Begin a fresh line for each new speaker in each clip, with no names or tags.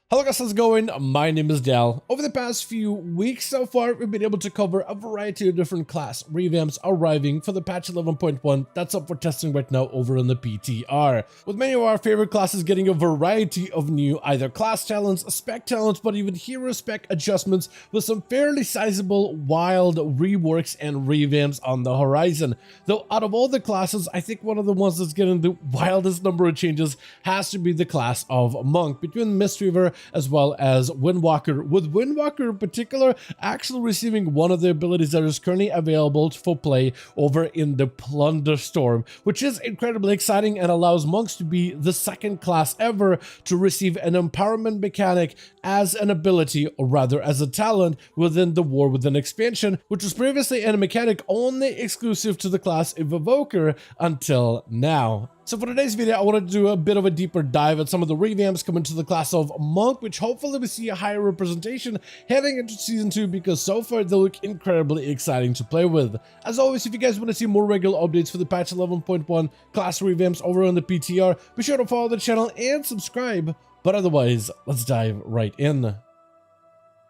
Hello guys, how's it going? My name is Dal. Over the past few weeks so far, we've been able to cover a variety of different class revamps arriving for the patch 11.1 that's up for testing right now over in the PTR. With many of our favorite classes getting a variety of new either class talents, spec talents, but even hero spec adjustments with some fairly sizable wild reworks and revamps on the horizon. Though out of all the classes, I think one of the ones that's getting the wildest number of changes has to be the class of Monk, between Mistweaver as well as Windwalker, with Windwalker in particular actually receiving one of the abilities that is currently available for play over in the Plunderstorm, which is incredibly exciting and allows monks to be the second class ever to receive an empowerment mechanic as an ability, or rather as a talent, within the War Within expansion, which was previously a mechanic only exclusive to the class of Evoker until now. So for today's video, I wanted to do a bit of a deeper dive at some of the revamps coming to the class of Monk, which hopefully we see a higher representation heading into Season 2, because so far they look incredibly exciting to play with. As always, if you guys want to see more regular updates for the patch 11.1 class revamps over on the PTR, be sure to follow the channel and subscribe. But otherwise, let's dive right in.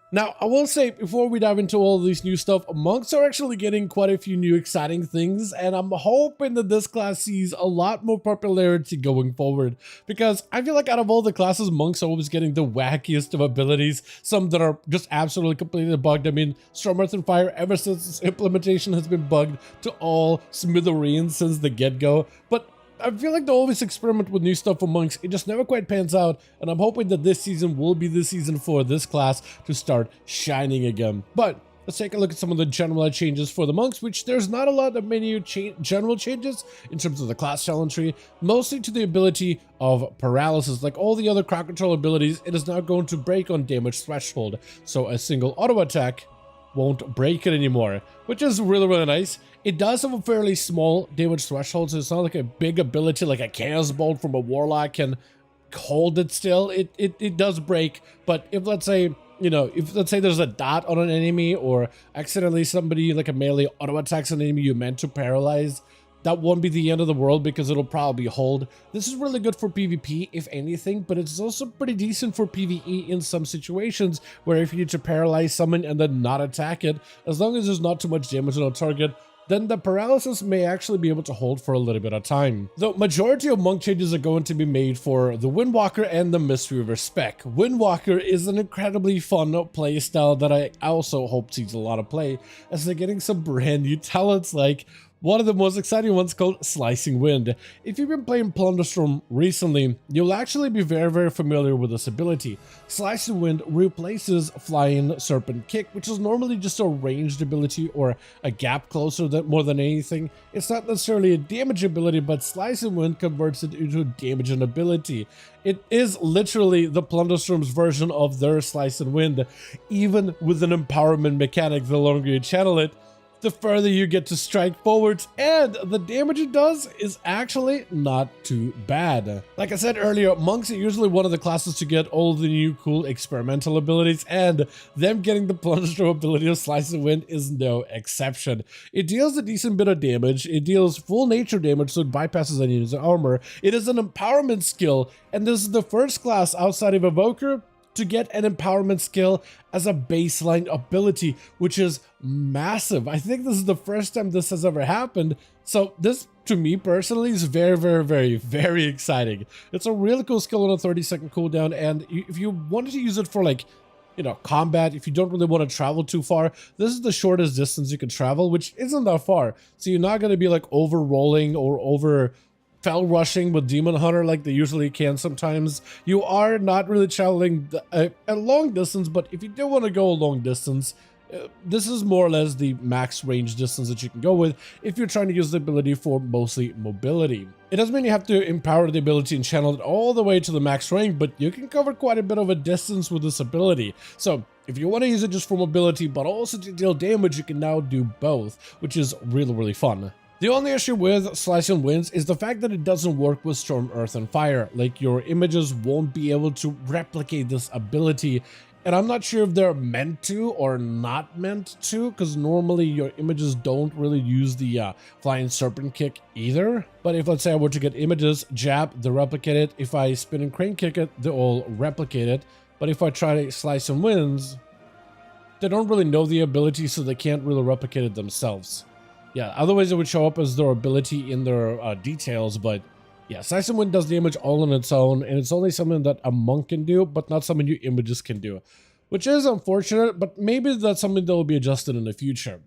Now, I will say, before we dive into all these new stuff, monks are actually getting quite a few new exciting things, and I'm hoping that this class sees a lot more popularity going forward, because I feel like out of all the classes, monks are always getting the wackiest of abilities, some that are just absolutely completely bugged. I mean, Storm, Earth, and Fire, ever since its implementation, has been bugged to all smithereens since the get-go, but I feel like they always experiment with new stuff for monks. It just never quite pans out, and I'm hoping that this season will be the season for this class to start shining again. But let's take a look at some of the general changes for the monks, which there's not a lot of many general changes in terms of the class talent tree, mostly to the ability of paralysis. Like all the other crowd control abilities, it is now going to break on damage threshold, so a single auto attack won't break it anymore, which is really nice. It does have a fairly small damage threshold, so it's not like a big ability like a Chaos Bolt from a Warlock can hold it still. It does break, but if let's say, you know, if let's say there's a dot on an enemy, or accidentally somebody like a melee auto attacks an enemy you meant to paralyze, that won't be the end of the world because it'll probably hold. This is really good for PvP, if anything, but it's also pretty decent for PvE in some situations where if you need to paralyze someone and then not attack it, as long as there's not too much damage on a target, then the paralysis may actually be able to hold for a little bit of time. The majority of monk changes are going to be made for the Windwalker and the Mistweaver spec. Windwalker is an incredibly fun playstyle that I also hope sees a lot of play, as they're getting some brand new talents, like one of the most exciting ones called Slicing Wind. If you've been playing Plunderstorm recently, you'll actually be very familiar with this ability. Slicing Wind replaces Flying Serpent Kick, which is normally just a ranged ability or a gap closer more than anything. It's not necessarily a damage ability, but Slicing Wind converts it into a damaging ability. It is literally the Plunderstorm's version of their Slicing Wind, even with an empowerment mechanic. The longer you channel it, the further you get to strike forwards, and the damage it does is actually not too bad. Like I said earlier, monks are usually one of the classes to get all the new cool experimental abilities, and them getting the Plunderstorm ability of Slice and Wind is no exception. It deals a decent bit of damage, it deals full nature damage, so it bypasses any user armor. It is an empowerment skill, and this is the first class outside of Evoker to get an empowerment skill as a baseline ability, which is massive. I think this is the first time this has ever happened, so this to me personally is very exciting. It's a really cool skill on a 30-second cooldown, and if you wanted to use it for, like, you know, combat, if you don't really want to travel too far, this is the shortest distance you can travel, which isn't that far, so you're not going to be like over rolling or over fell rushing with Demon Hunter like they usually can sometimes. You are not really traveling a long distance, but if you do want to go a long distance, this is more or less the max range distance that you can go with if you're trying to use the ability for mostly mobility. It doesn't mean you have to empower the ability and channel it all the way to the max range, but you can cover quite a bit of a distance with this ability. So if you want to use it just for mobility but also to deal damage, you can now do both, which is really fun. The only issue with Slicing Winds is the fact that it doesn't work with Storm, Earth, and Fire. Like, your images won't be able to replicate this ability, and I'm not sure if they're meant to or not meant to, because normally your images don't really use the Flying Serpent Kick either. But if, let's say, I were to get images, jab, they replicate it. If I spin and crane kick it, they all replicate it. But if I try to slice and wins, they don't really know the ability, so they can't really replicate it themselves. Yeah, otherwise it would show up as their ability in their details, but yeah, Slice and Wind does damage all on its own, and it's only something that a monk can do, but not something your images can do. Which is unfortunate, but maybe that's something that will be adjusted in the future.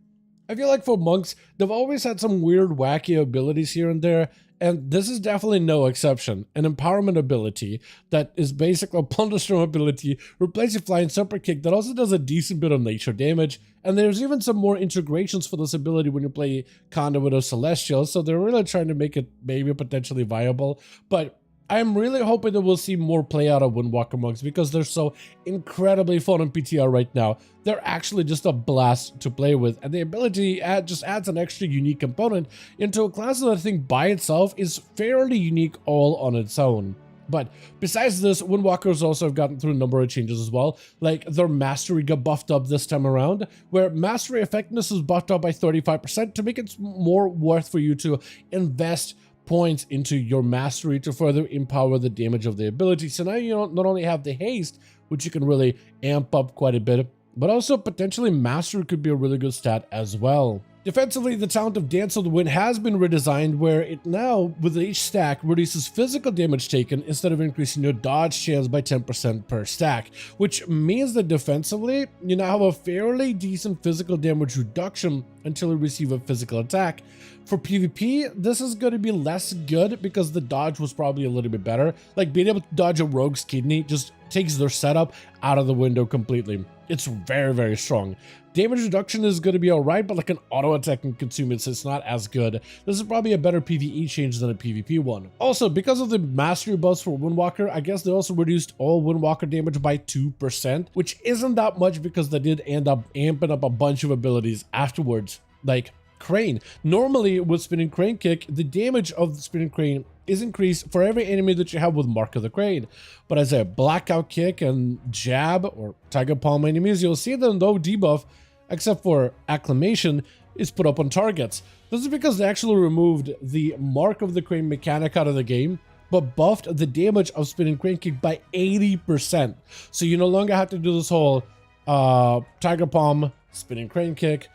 I feel like for monks, they've always had some weird, wacky abilities here and there, and this is definitely no exception. An empowerment ability that is basically a Plunderstorm ability, replacing flying super kick that also does a decent bit of nature damage, and there's even some more integrations for this ability when you play Conduit or Celestial, so they're really trying to make it maybe potentially viable, but I'm really hoping that we'll see more play out of Windwalker monks because they're so incredibly fun on PTR right now. They're actually just a blast to play with, and the ability just adds an extra unique component into a class that I think by itself is fairly unique all on its own. But besides this, Windwalkers also have gotten through a number of changes as well, like their Mastery got buffed up this time around, where Mastery Effectiveness is buffed up by 35% to make it more worth for you to invest points into your mastery to further empower the damage of the ability. So now you not only have the haste, which you can really amp up quite a bit, but also potentially mastery could be a really good stat as well. Defensively, the talent of Dance of the Wind has been redesigned where it now, with each stack, reduces physical damage taken instead of increasing your dodge chance by 10% per stack, which means that defensively, you now have a fairly decent physical damage reduction until you receive a physical attack. For PvP, this is going to be less good because the dodge was probably a little bit better. Like being able to dodge a rogue's kidney just takes their setup out of the window completely. It's very, very strong. Damage reduction is going to be alright, but like an auto attack can consume it, so it's not as good. This is probably a better PvE change than a PvP one. Also, because of the mastery buffs for Windwalker, I guess they also reduced all Windwalker damage by 2%, which isn't that much because they did end up amping up a bunch of abilities afterwards, like Crane. Normally with Spinning Crane Kick, the damage of the Spinning Crane is increased for every enemy that you have with Mark of the Crane. But as a Blackout Kick and Jab or Tiger Palm enemies, you'll see that no debuff, except for Acclamation, is put up on targets. This is because they actually removed the Mark of the Crane mechanic out of the game, but buffed the damage of Spinning Crane Kick by 80%. So you no longer have to do this whole Tiger Palm, Spinning Crane Kick,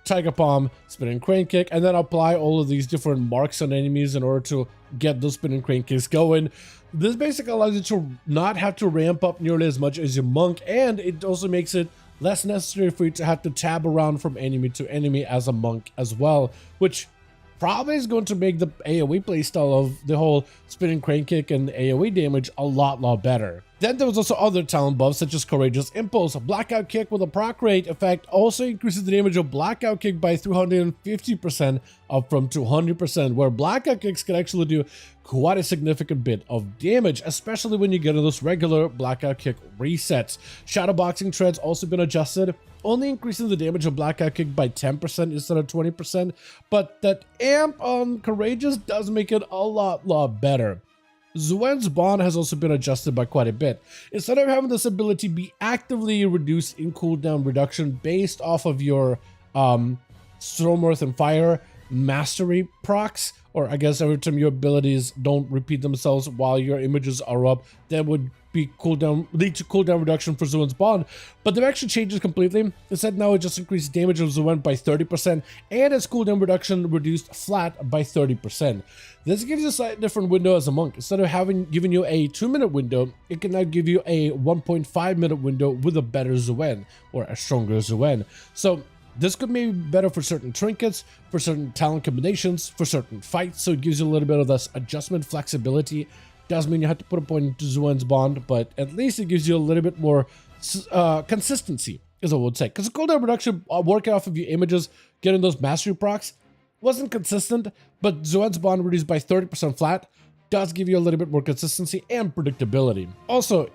Tiger Palm, Spinning Crane Kick, and then apply all of these different marks on enemies in order to get those Spinning Crane Kicks going. This basically allows you to not have to ramp up nearly as much as your monk, and it also makes it less necessary for you to have to tab around from enemy to enemy as a monk as well, which probably is going to make the AoE playstyle of the whole Spinning Crane Kick and AoE damage a lot better. Then there was also other talent buffs such as Courageous Impulse. A Blackout Kick with a proc rate effect also increases the damage of Blackout Kick by 350%, up from 200%, where Blackout Kicks can actually do quite a significant bit of damage, especially when you get in those regular Blackout Kick resets. Shadowboxing Tread's also been adjusted, only increasing the damage of Blackout Kick by 10% instead of 20%, but that amp on Courageous does make it a lot better. Zuen's Bond has also been adjusted by quite a bit. Instead of having this ability be actively reduced in cooldown reduction based off of your Storm, Earth, and Fire mastery procs, or I guess every time your abilities don't repeat themselves while your images are up, that would be lead to cooldown reduction for Zuen's Bond. But they've actually changed it completely. Instead, now it just increased damage of Zuen by 30% and its cooldown reduction reduced flat by 30%. This gives you a slightly different window as a monk. Instead of giving you a 2-minute window, it can now give you a 1.5-minute window with a better Zuen, or a stronger Zuen. So this could maybe be better for certain trinkets, for certain talent combinations, for certain fights, so it gives you a little bit of this adjustment flexibility. Does mean you have to put a point into Zuen's Bond, but at least it gives you a little bit more consistency, is what I would say. Because the cooldown reduction, working off of your images, getting those mastery procs, wasn't consistent, but Zuen's Bond reduced by 30% flat does give you a little bit more consistency and predictability. Also,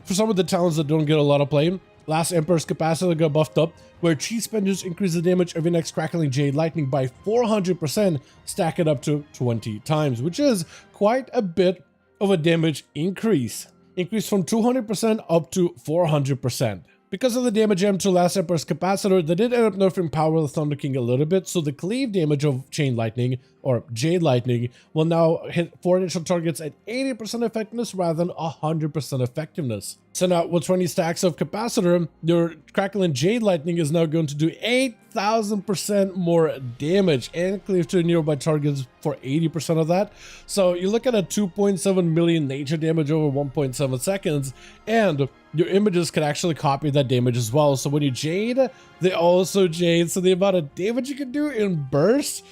for some of the talents that don't get a lot of play, Last Emperor's Capacity got buffed up, where Chi Spenders increase the damage of your next Crackling Jade Lightning by 400%, stack it up to 20 times, which is quite a bit of a damage increase. Increase from 200% up to 400%. Because of the damage M to last Emperor's Capacitor, they did end up nerfing Power of the Thunder King a little bit, so the cleave damage of Chain Lightning, or Jade Lightning, will now hit 4 initial targets at 80% effectiveness rather than 100% effectiveness. So now, with 20 stacks of Capacitor, your Crackling Jade Lightning is now going to do 8,000% more damage and cleave to nearby targets for 80% of that. So you look at a 2.7 million nature damage over 1.7 seconds, and your images can actually copy that damage as well. So when you Jade, they also Jade. So the amount of damage you can do in bursts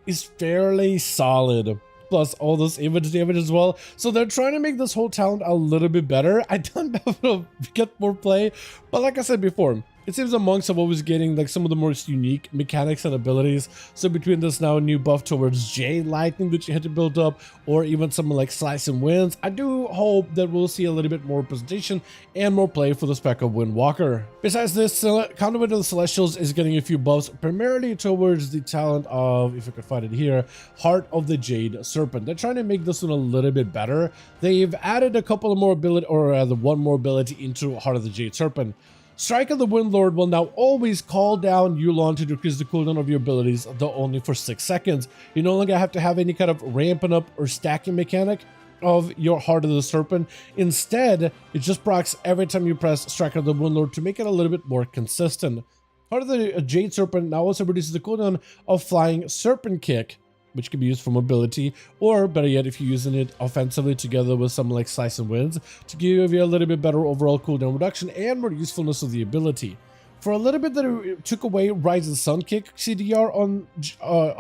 is fairly solid. Plus all this image damage as well. So they're trying to make this whole talent a little bit better. I don't know if it'll get more play, but like I said before, it seems amongst I'm always getting like some of the most unique mechanics and abilities. So between this now new buff towards Jade Lightning that you had to build up, or even something like Slice and Winds, I do hope that we'll see a little bit more presentation and more play for the spec of Windwalker. Besides this, Conduit of the Celestials is getting a few buffs, primarily towards the talent of, if I could find it here, Heart of the Jade Serpent. They're trying to make this one a little bit better. They've added a couple of more ability, or rather one more ability into Heart of the Jade Serpent. Strike of the Windlord will now always call down Yulon to decrease the cooldown of your abilities, though only for 6 seconds. You no longer have to have any kind of ramping up or stacking mechanic of your Heart of the Serpent. Instead, it just procs every time you press Strike of the Windlord to make it a little bit more consistent. Heart of the Jade Serpent now also reduces the cooldown of Flying Serpent Kick, which can be used for mobility, or better yet, if you're using it offensively together with something like Slice and Winds to give you a little bit better overall cooldown reduction and more usefulness of the ability. For a little bit, it took away Rising Sun Kick CDR on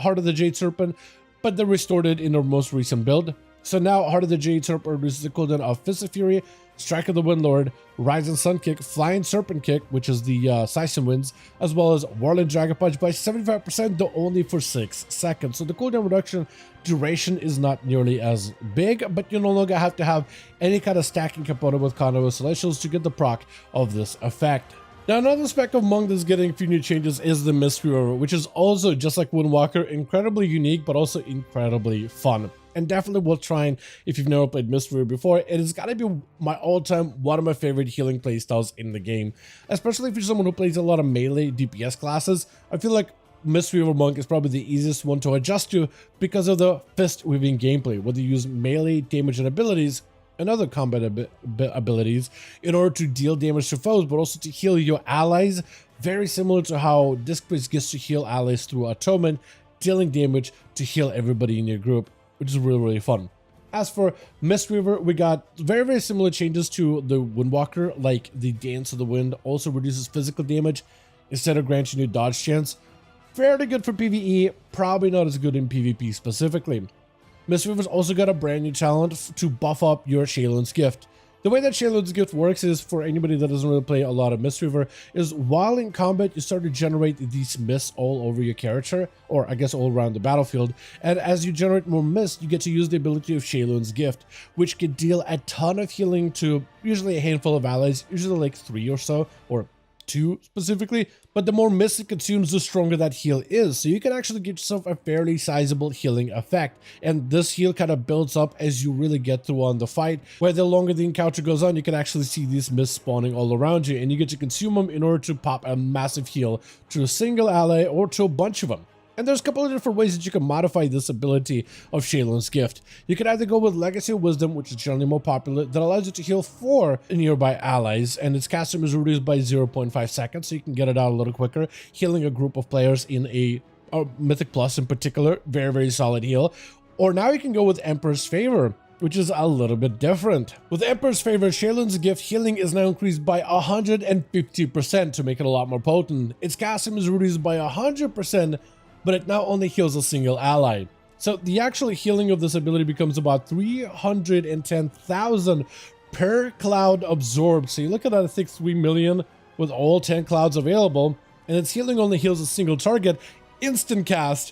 Heart of the Jade Serpent, but they restored it in their most recent build. So now Heart of the Jade Serpent reduces the cooldown of Fist of Fury, Strike of the Windlord, Rising Sun Kick, Flying Serpent Kick, which is the Slice and Winds, as well as Whirling Dragon Punch by 75%, though only for 6 seconds. So the cooldown reduction duration is not nearly as big, but you no longer have to have any kind of stacking component with Conduit of Celestials to get the proc of this effect. Now, another spec of Monk that's getting a few new changes is the Mystery River, which is also, just like Windwalker, incredibly unique, but also incredibly fun. And definitely worth trying if you've never played Mystery River before. It has got to be my all-time, one of my favorite healing playstyles in the game. Especially if you're someone who plays a lot of melee DPS classes. I feel like Mystery River Monk is probably the easiest one to adjust to because of the fist weaving gameplay, whether you use melee damage and abilities and other combat abilities in order to deal damage to foes, but also to heal your allies, very similar to how Disc Priest gets to heal allies through Atonement, dealing damage to heal everybody in your group, which is really, really fun. As for Mystery River, we got very, very similar changes to the Windwalker, like the Dance of the Wind also reduces physical damage instead of granting you dodge chance. Fairly good for PvE, probably not as good in PvP specifically. Mystery River's also got a brand new talent to buff up your Shaylun's Gift. The way that Shaylun's Gift works is, for anybody that doesn't really play a lot of Mystery River, is while in combat you start to generate these mists all over your character, or I guess all around the battlefield, and as you generate more mist, you get to use the ability of Shaylun's Gift, which can deal a ton of healing to usually a handful of allies, usually like 3 or so, or 2 specifically, but the more mist it consumes, the stronger that heal is. So you can actually get yourself a fairly sizable healing effect, and this heal kind of builds up as you really get through on the fight, where the longer the encounter goes on, you can actually see these mists spawning all around you, and you get to consume them in order to pop a massive heal to a single ally or to a bunch of them. And there's a couple of different ways that you can modify this ability of Shaylun's Gift. You can either go with Legacy of Wisdom, which is generally more popular, that allows you to heal 4 nearby allies, and its casting is reduced by 0.5 seconds, so you can get it out a little quicker, healing a group of players in a Mythic Plus in particular. Very, very solid heal. Or now you can go with Emperor's Favor, which is a little bit different. With Emperor's Favor, Shaylun's Gift healing is now increased by 150% to make it a lot more potent. Its casting is reduced by 100%, but it now only heals a single ally. So the actual healing of this ability becomes about 310,000 per cloud absorbed. So you look at that, I think 3 million with all 10 clouds available, and its healing only heals a single target, instant cast,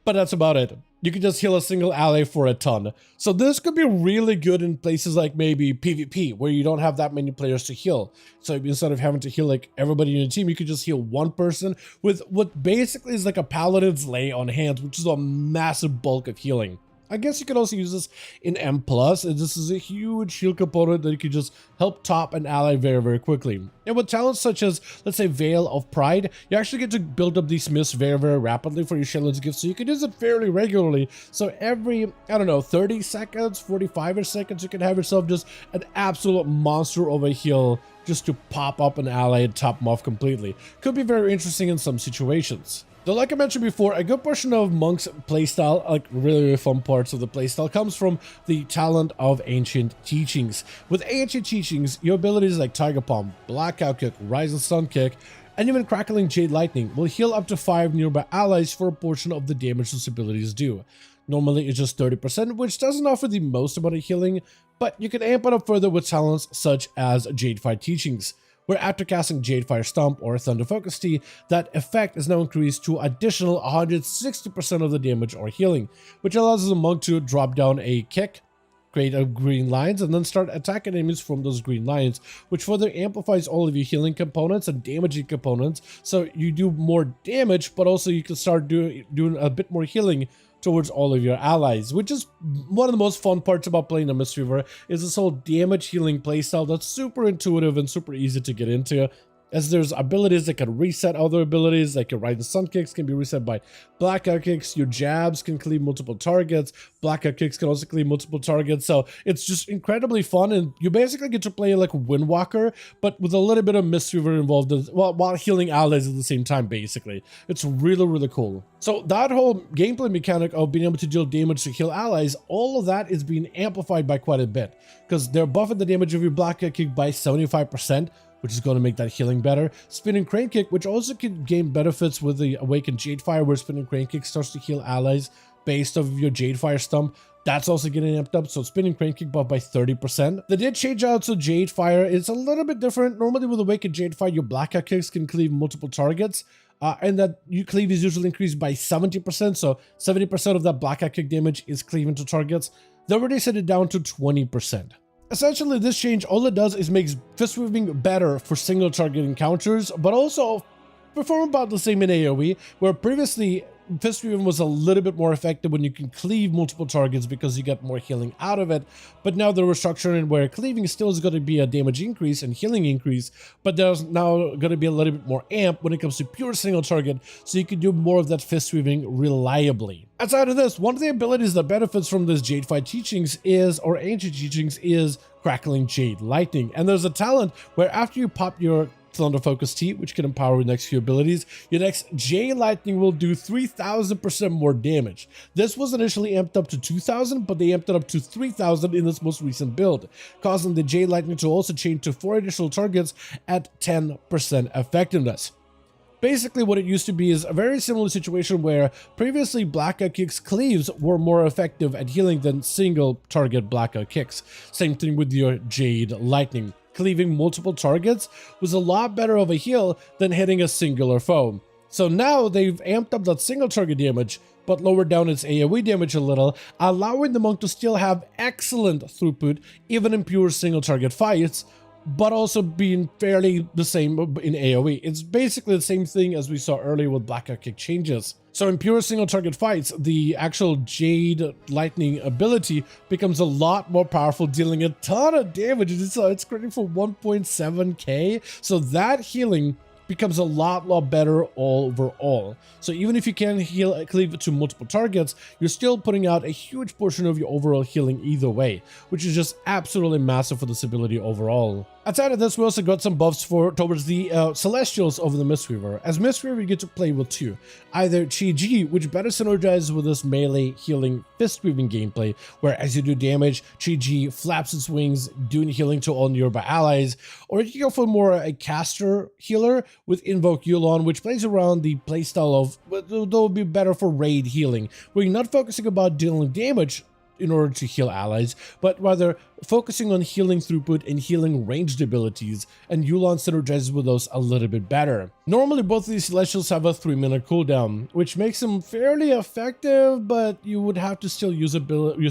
but that's about it. You can just heal a single ally for a ton. So this could be really good in places like maybe PvP, where you don't have that many players to heal. So instead of having to heal like everybody in your team, you could just heal one person with what basically is like a Paladin's Lay on hands, which is a massive bulk of healing. I guess you could also use this in M+, and this is a huge heal component that you can just help top an ally very, very quickly. And with talents such as, let's say, Veil of Pride, you actually get to build up these myths very, very rapidly for your Shaylin's gift, so you can use it fairly regularly. So every, I don't know, 30 seconds, 45 seconds, you can have yourself just an absolute monster of a heal just to pop up an ally and top them off completely. Could be very interesting in some situations. Though, like I mentioned before, a good portion of Monk's playstyle, like really fun parts of the playstyle, comes from the talent of Ancient Teachings. With Ancient Teachings, your abilities like Tiger Palm, Blackout Kick, Rising Sun Kick, and even Crackling Jade Lightning will heal up to 5 nearby allies for a portion of the damage those abilities do. Normally it's just 30%, which doesn't offer the most amount of healing, but you can amp it up further with talents such as Jadefire Teachings, where after casting Jadefire Stomp or Thunder Focus Tea, that effect is now increased to additional 160% of the damage or healing, which allows the monk to drop down a kick, create a green lines, and then start attacking enemies from those green lines, which further amplifies all of your healing components and damaging components, so you do more damage, but also you can start doing a bit more healing towards all of your allies, which is one of the most fun parts about playing the Mistweaver, is this whole damage healing playstyle that's super intuitive and super easy to get into, as there's abilities that can reset other abilities, like your Rising Sun Kicks can be reset by Blackout Kicks, your jabs can cleave multiple targets, Blackout Kicks can also cleave multiple targets, so it's just incredibly fun, and you basically get to play like Windwalker, but with a little bit of Mistweaver involved, while healing allies at the same time, basically. It's really, really cool. So that whole gameplay mechanic of being able to deal damage to heal allies, all of that is being amplified by quite a bit, because they're buffing the damage of your Blackout Kick by 75%, which is going to make that healing better. Spinning Crane Kick, which also can gain benefits with the Awakened Jadefire, where Spinning Crane Kick starts to heal allies based off of your Jadefire Stump. That's also getting amped up, so Spinning Crane Kick buff by 30%. They did change out to Jadefire. It's a little bit different. Normally with Awakened Jadefire, your Blackout Kicks can cleave multiple targets, and that your cleave is usually increased by 70%, so 70% of that Blackout Kick damage is cleaving to targets. They already set it down to 20%. Essentially, this change, all it does is makes fist weaving better for single target encounters, but also perform about the same in AoE, where previously fist weaving was a little bit more effective when you can cleave multiple targets because you get more healing out of it, but now they're restructuring where cleaving still is going to be a damage increase and healing increase, but there's now going to be a little bit more amp when it comes to pure single target, so you can do more of that fist weaving reliably. Outside of this, one of the abilities that benefits from this Jadefire Teachings is, or Ancient Teachings, is Crackling Jade Lightning. And there's a talent where after you pop your Thunder Focus Tea, which can empower your next few abilities, your next Jade Lightning will do 3,000% more damage. This was initially amped up to 2,000, but they amped it up to 3,000 in this most recent build, causing the Jade Lightning to also change to 4 additional targets at 10% effectiveness. Basically, what it used to be is a very similar situation where previously Blackout Kicks cleaves were more effective at healing than single target Blackout Kicks. Same thing with your Jade Lightning. Cleaving multiple targets was a lot better of a heal than hitting a singular foe. So now they've amped up that single target damage, but lowered down its AoE damage a little, allowing the monk to still have excellent throughput even in pure single target fights, but also being fairly the same in AoE. It's basically the same thing as we saw earlier with Blackout Kick changes. So in pure single target fights, the actual Jade Lightning ability becomes a lot more powerful, dealing a ton of damage. It's critical for 1.7k, so that healing becomes a lot better overall. So even if you can cleave to multiple targets, you're still putting out a huge portion of your overall healing either way, which is just absolutely massive for this ability overall. Outside of this, we also got some buffs towards the Celestials over the Mistweaver. As Mistweaver, you get to play with two. Either Chi-Ji, which better synergizes with this melee healing fist weaving gameplay, where as you do damage, Chi-Ji flaps its wings, doing healing to all nearby allies, or you can go for more a caster healer with Invoke Yulon, which plays around the playstyle of, though would be better for raid healing, where you're not focusing about dealing damage in order to heal allies, but rather focusing on healing throughput and healing ranged abilities, and Yulon synergizes with those a little bit better. Normally both of these Celestials have a 3-minute cooldown, which makes them fairly effective, but you would have to still use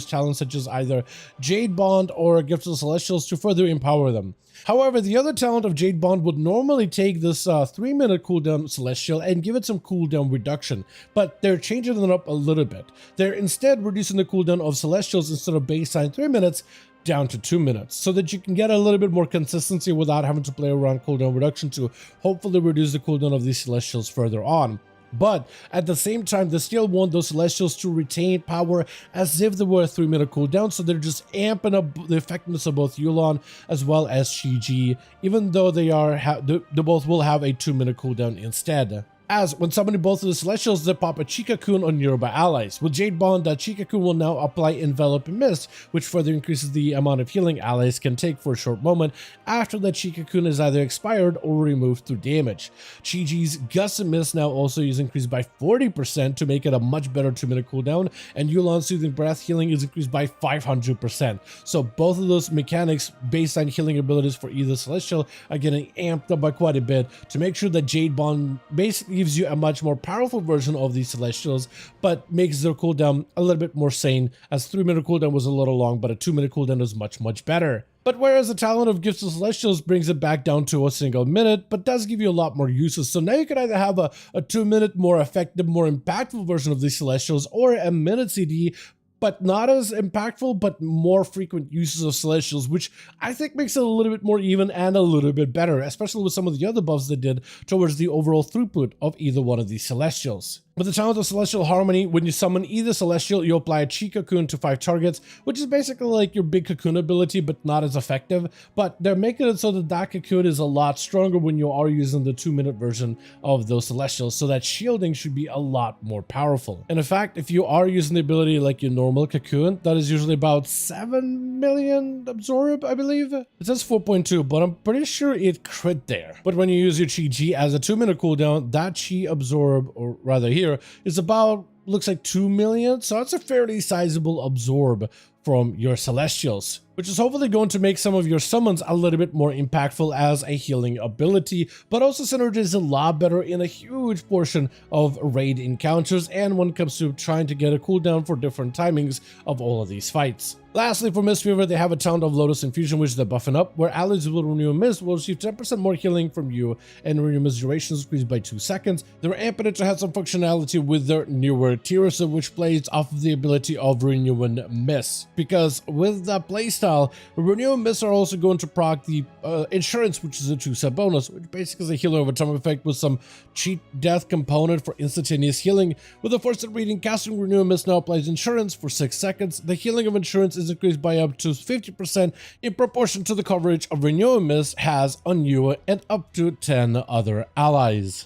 talents such as either Jade Bond or Gift of the Celestials to further empower them. However, the other talent of Jade Bond would normally take this 3-minute cooldown Celestial and give it some cooldown reduction, but they're changing it up a little bit. They're instead reducing the cooldown of Celestials instead of baseline 3 minutes down to 2 minutes, so that you can get a little bit more consistency without having to play around cooldown reduction to hopefully reduce the cooldown of these Celestials further on. But at the same time, they still want those Celestials to retain power as if they were a 3-minute cooldown, so they're just amping up the effectiveness of both Yu'lon as well as Chi-Ji, even though they both will have a 2-minute cooldown instead. As when summoning both of the Celestials, they pop a Chika-kun on nearby allies. With Jade Bond, that Chika-kun will now apply Envelop Mist, which further increases the amount of healing allies can take for a short moment after that Chika-kun is either expired or removed through damage. Chi-Ji's Gust and Mist now also is increased by 40% to make it a much better 2-minute cooldown, and Yu'lon's Soothing Breath healing is increased by 500%. So both of those mechanics, baseline healing abilities for either Celestial, are getting amped up by quite a bit to make sure that Jade Bond basically gives you a much more powerful version of these Celestials, but makes their cooldown a little bit more sane, as 3-minute cooldown was a little long, but a 2-minute cooldown is much better. But whereas the talent of Gifts of Celestials brings it back down to a single minute, but does give you a lot more uses. So now you can either have a 2-minute more effective, more impactful version of these Celestials, or a minute CD, but not as impactful, but more frequent uses of Celestials, which I think makes it a little bit more even and a little bit better, especially with some of the other buffs they did towards the overall throughput of either one of these Celestials. With the talent of Celestial Harmony, when you summon either Celestial, you apply a Chi-Cocoon to 5 targets, which is basically like your big Cocoon ability, but not as effective. But they're making it so that that Cocoon is a lot stronger when you are using the 2-minute version of those Celestials, so that shielding should be a lot more powerful. And in fact, if you are using the ability like your normal Cocoon, that is usually about 7 million absorb, I believe. It says 4.2, but I'm pretty sure it crit there. But when you use your Chi-Ji as a 2-minute cooldown, that Chi absorb, or rather here, is about, looks like 2 million, so it's a fairly sizable absorb from your Celestials, which is hopefully going to make some of your summons a little bit more impactful as a healing ability, but also synergize a lot better in a huge portion of raid encounters and when it comes to trying to get a cooldown for different timings of all of these fights. Lastly, for Mistweaver, they have a talent of Lotus Infusion, which they're buffing up, where allies with Renew Mist will receive 10% more healing from you, and Renew Mist duration is increased by 2 seconds. They're amping it to have some functionality with their newer tiers, which plays off of the ability of Renewing Mist. Because with that playstyle, Renewing Mist are also going to proc the Insurance, which is a 2-set bonus, which basically is a healer over time effect with some cheat death component for instantaneous healing. With the first reading, casting Renewing Mist now applies Insurance for 6 seconds. The healing of Insurance is increased by up to 50% in proportion to the coverage of Renewing Mist has on you and up to 10 other allies.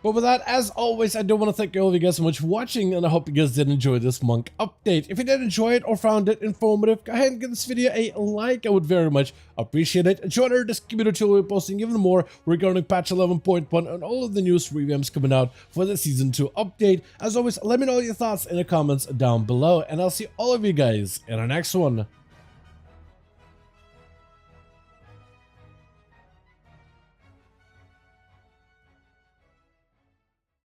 But with that, as always, I do want to thank all of you guys so much for watching, and I hope you guys did enjoy this monk update. If you did enjoy it or found it informative, go ahead and give this video a like. I would very much appreciate it. Join our Discord community where we're posting even more regarding patch 11.1 and all of the newest revamps coming out for the Season 2 update. As always, let me know your thoughts in the comments down below, and I'll see all of you guys in our next one.